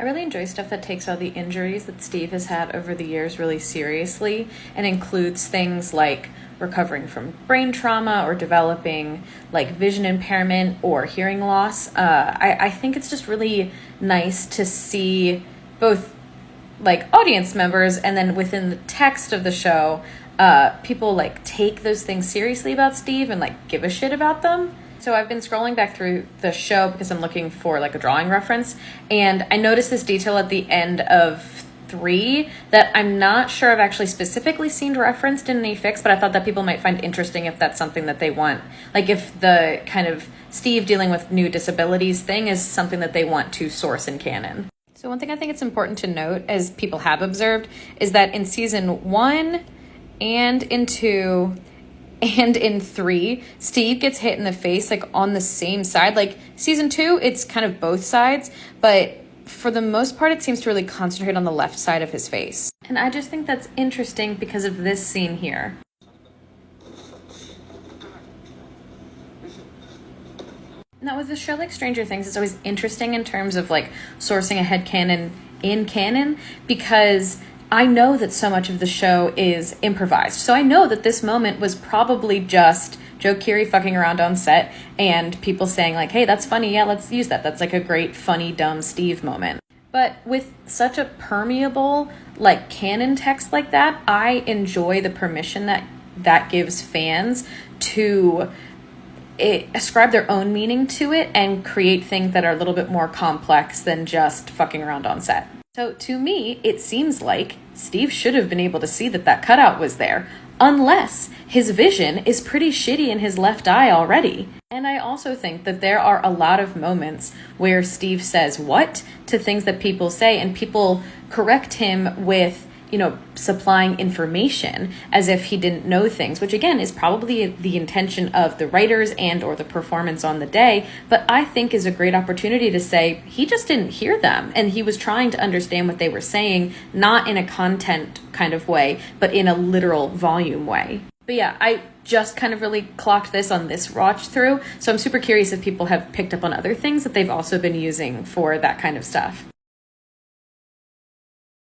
I really enjoy stuff that takes all the injuries that Steve has had over the years really seriously and includes things like recovering from brain trauma or developing like vision impairment or hearing loss. I think it's just really nice to see both like audience members and then within the text of the show, people like take those things seriously about Steve and like give a shit about them. So I've been scrolling back through the show because I'm looking for like a drawing reference, and I noticed this detail at the end of 3 that I'm not sure I've actually specifically seen referenced in any fics, but I thought that people might find interesting if that's something that they want. Like if the kind of Steve dealing with new disabilities thing is something that they want to source in canon. So one thing I think it's important to note, as people have observed, is that in season 1 and in 2 and in 3, Steve gets hit in the face like on the same side. Like season 2, it's kind of both sides, but for the most part, it seems to really concentrate on the left side of his face. And I just think that's interesting because of this scene here. Now with a show like Stranger Things, it's always interesting in terms of like sourcing a headcanon in canon, because I know that so much of the show is improvised. So I know that this moment was probably just Joe Keery fucking around on set and people saying like, hey, that's funny. Yeah, let's use that. That's like a great, funny, dumb Steve moment. But with such a permeable like canon text like that, I enjoy the permission that gives fans to ascribe their own meaning to it and create things that are a little bit more complex than just fucking around on set. So to me, it seems like Steve should have been able to see that cutout was there, unless his vision is pretty shitty in his left eye already. And I also think that there are a lot of moments where Steve says what to things that people say, and people correct him with, you know, supplying information as if he didn't know things, which again is probably the intention of the writers and or the performance on the day, but I think is a great opportunity to say he just didn't hear them and he was trying to understand what they were saying, not in a content kind of way, but in a literal volume way. But yeah, I just kind of really clocked this on this watch through, so I'm super curious if people have picked up on other things that they've also been using for that kind of stuff.